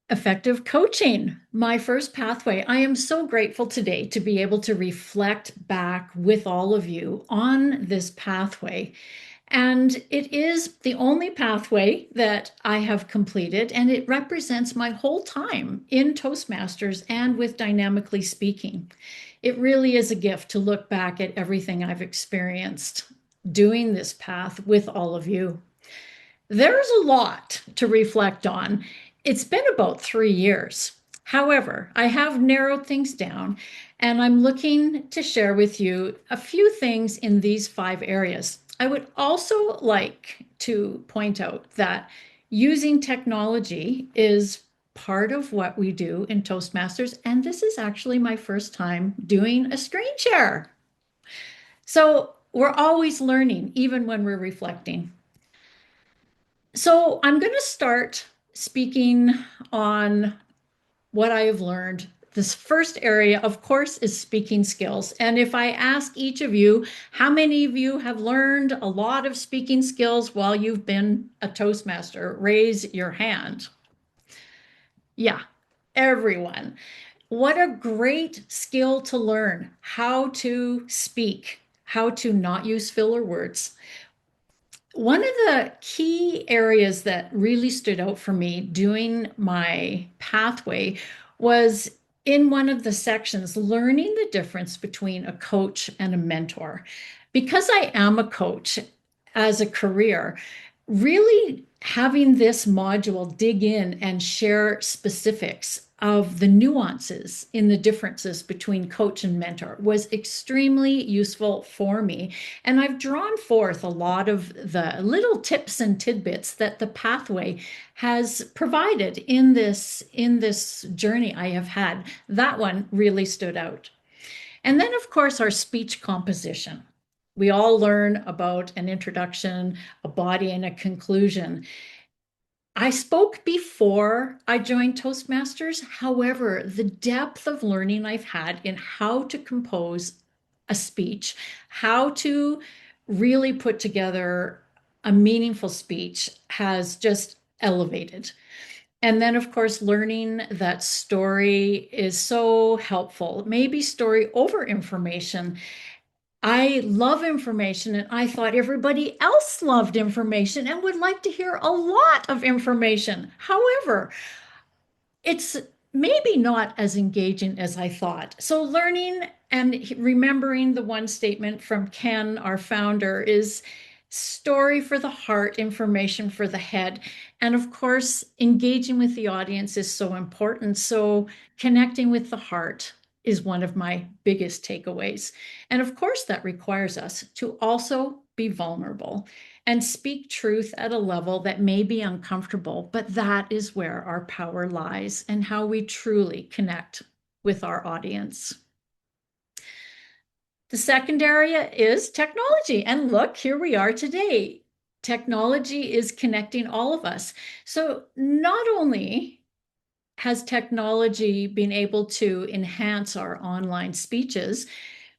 Effective coaching, my first pathway. I am so grateful today to be able to reflect back with all of you on this pathway. And it is the only pathway that I have completed, and it represents my whole time in Toastmasters and with Dynamically Speaking. It really is a gift to look back at everything I've experienced doing this path with all of you. There's a lot to reflect on. It's been about 3 years. However, I have narrowed things down and I'm looking to share with you a few things in these 5 areas. I would also like to point out that using technology is part of what we do in Toastmasters, and this is actually my first time doing a screen share. So we're always learning, even when we're reflecting. So I'm going to start speaking on what I have learned. This first area, of course, is speaking skills. And if I ask each of you, how many of you have learned a lot of speaking skills while you've been a Toastmaster? Raise your hand. Yeah, everyone. What a great skill to learn how to speak, how to not use filler words. One of the key areas that really stood out for me doing my pathway was in one of the sections, learning the difference between a coach and a mentor. Because I am a coach as a career, really having this module dig in and share specifics of the nuances in the differences between coach and mentor was extremely useful for me. And I've drawn forth a lot of the little tips and tidbits that the pathway has provided in this journey I have had. That one really stood out. And then, of course, our speech composition. We all learn about an introduction, a body, and a conclusion. I spoke before I joined Toastmasters. However, the depth of learning I've had in how to compose a speech, how to really put together a meaningful speech has just elevated. And then, of course, learning that story is so helpful. Maybe story over information. I love information, and I thought everybody else loved information and would like to hear a lot of information. However, it's maybe not as engaging as I thought. So, learning and remembering the one statement from Ken, our founder, is story for the heart, information for the head. And of course, engaging with the audience is so important. So, connecting with the heart is one of my biggest takeaways. And of course, that requires us to also be vulnerable and speak truth at a level that may be uncomfortable, but that is where our power lies and how we truly connect with our audience. The second area is technology. And look, here we are today. Technology is connecting all of us. So not only has technology been able to enhance our online speeches,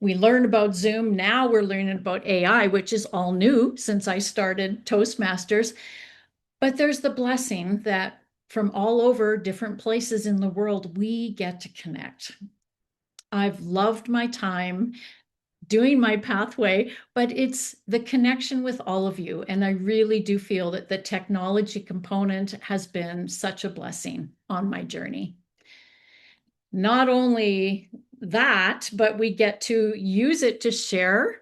we learn about Zoom. Now we're learning about AI, which is all new since I started Toastmasters. But there's the blessing that from all over different places in the world, we get to connect. I've loved my time doing my pathway, but it's the connection with all of you. And I really do feel that the technology component has been such a blessing on my journey. Not only that, but we get to use it to share,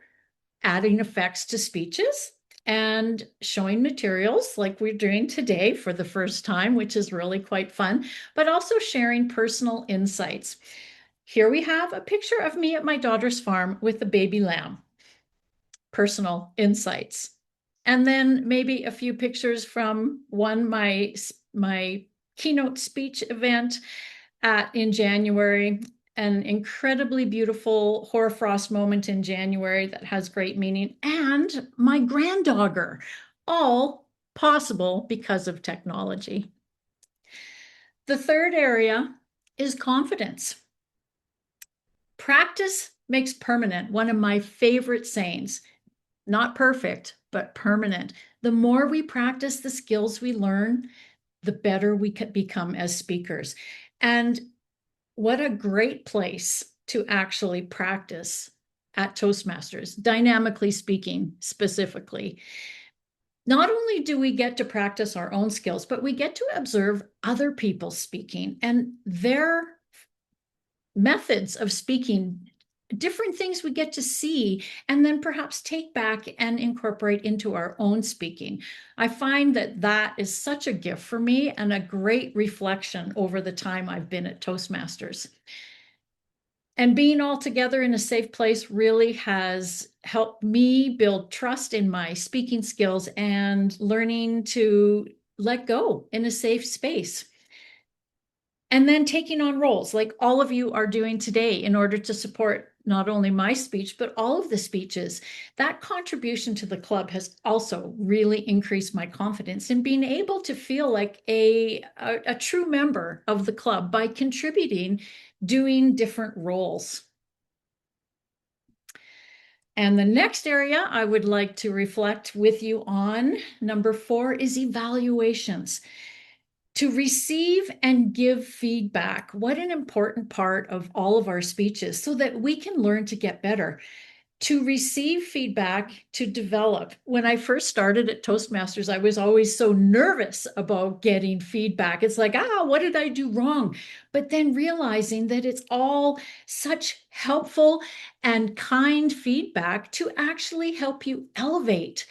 adding effects to speeches and showing materials like we're doing today for the first time, which is really quite fun, but also sharing personal insights. Here we have a picture of me at my daughter's farm with the baby lamb. Personal insights. And then maybe a few pictures from my keynote speech event in January, an incredibly beautiful hoarfrost moment in January that has great meaning, and my granddaughter, all possible because of technology. The third area is confidence. Practice makes permanent, one of my favorite sayings. Not perfect, but permanent. The more we practice the skills we learn, the better we could become as speakers. And what a great place to actually practice at Toastmasters, dynamically speaking specifically. Not only do we get to practice our own skills, but we get to observe other people speaking and their methods of speaking, different things we get to see, and then perhaps take back and incorporate into our own speaking. I find that that is such a gift for me and a great reflection over the time I've been at Toastmasters. And being all together in a safe place really has helped me build trust in my speaking skills and learning to let go in a safe space. And then taking on roles like all of you are doing today in order to support not only my speech, but all of the speeches. That contribution to the club has also really increased my confidence in being able to feel like a true member of the club by contributing, doing different roles. And the next area I would like to reflect with you on, number 4, is evaluations. To receive and give feedback, what an important part of all of our speeches so that we can learn to get better. To receive feedback, to develop. When I first started at Toastmasters, I was always so nervous about getting feedback. It's like, what did I do wrong? But then realizing that it's all such helpful and kind feedback to actually help you elevate.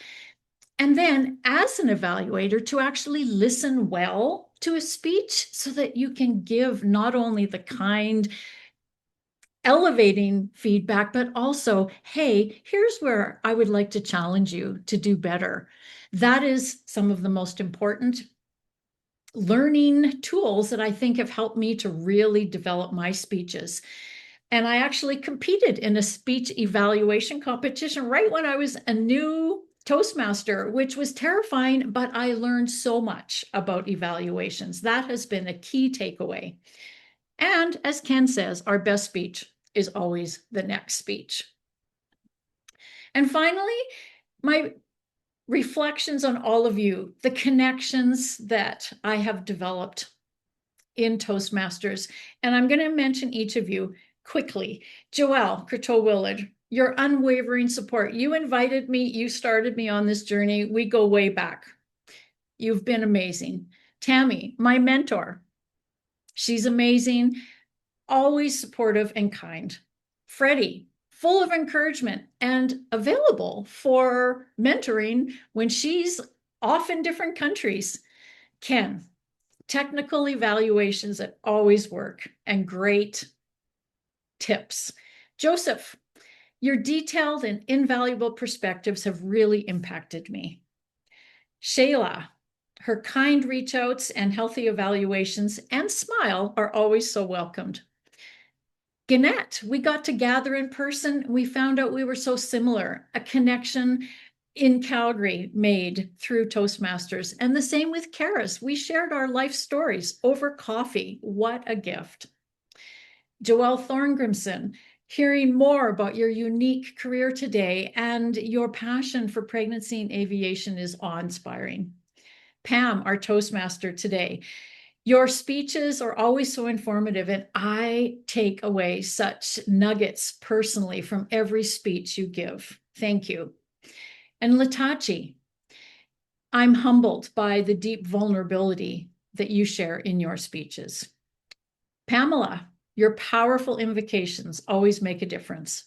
And then as an evaluator, to actually listen well to a speech so that you can give not only the kind, elevating feedback, but also, hey, here's where I would like to challenge you to do better. That is some of the most important learning tools that I think have helped me to really develop my speeches. And I actually competed in a speech evaluation competition right when I was a new Toastmaster, which was terrifying, but I learned so much about evaluations. That has been a key takeaway. And as Ken says, our best speech is always the next speech. And finally, my reflections on all of you, the connections that I have developed in Toastmasters. And I'm going to mention each of you quickly. Joelle Courteau-Willard, your unwavering support. You invited me, you started me on this journey. We go way back. You've been amazing. Tammy, my mentor. She's amazing, always supportive and kind. Freddie, full of encouragement and available for mentoring when she's off in different countries. Ken, technical evaluations that always work and great tips. Joseph, your detailed and invaluable perspectives have really impacted me. Shayla, her kind reach outs and healthy evaluations and smile are always so welcomed. Gannett, we got to gather in person. We found out we were so similar, a connection in Calgary made through Toastmasters. And the same with Karis. We shared our life stories over coffee. What a gift. Joelle Thorngrimson, hearing more about your unique career today and your passion for pregnancy and aviation is awe-inspiring. Pam, our Toastmaster today, your speeches are always so informative, and I take away such nuggets personally from every speech you give. Thank you. And Latachi, I'm humbled by the deep vulnerability that you share in your speeches. Pamela, your powerful invocations always make a difference.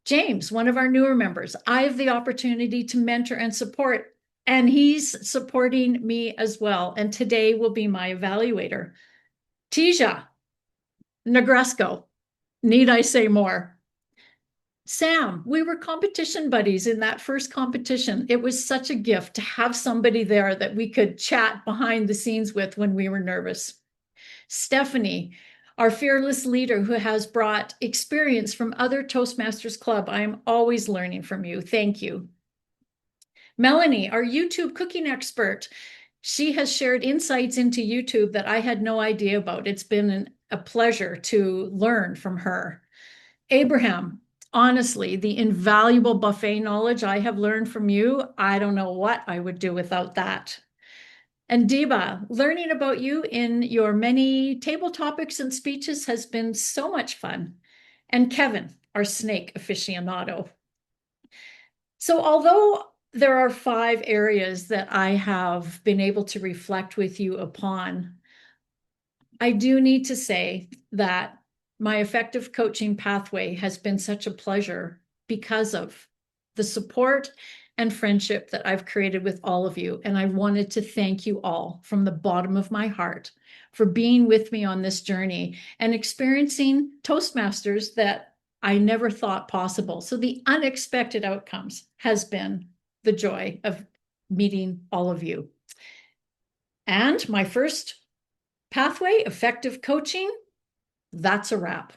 James, one of our newer members, I have the opportunity to mentor and support, and he's supporting me as well. And today will be my evaluator. Tija Negresco, need I say more? Sam, we were competition buddies in that first competition. It was such a gift to have somebody there that we could chat behind the scenes with when we were nervous. Stephanie, our fearless leader who has brought experience from other Toastmasters Club. I am always learning from you. Thank you. Melanie, our YouTube cooking expert. She has shared insights into YouTube that I had no idea about. It's been a pleasure to learn from her. Abraham, honestly, the invaluable buffet knowledge I have learned from you, I don't know what I would do without that. And Deba, learning about you in your many table topics and speeches has been so much fun. And Kevin, our snake aficionado. So although there are 5 areas that I have been able to reflect with you upon, I do need to say that my effective coaching pathway has been such a pleasure because of the support and friendship that I've created with all of you. And I wanted to thank you all from the bottom of my heart for being with me on this journey and experiencing Toastmasters that I never thought possible. So the unexpected outcomes has been the joy of meeting all of you. And my first pathway, effective coaching, that's a wrap.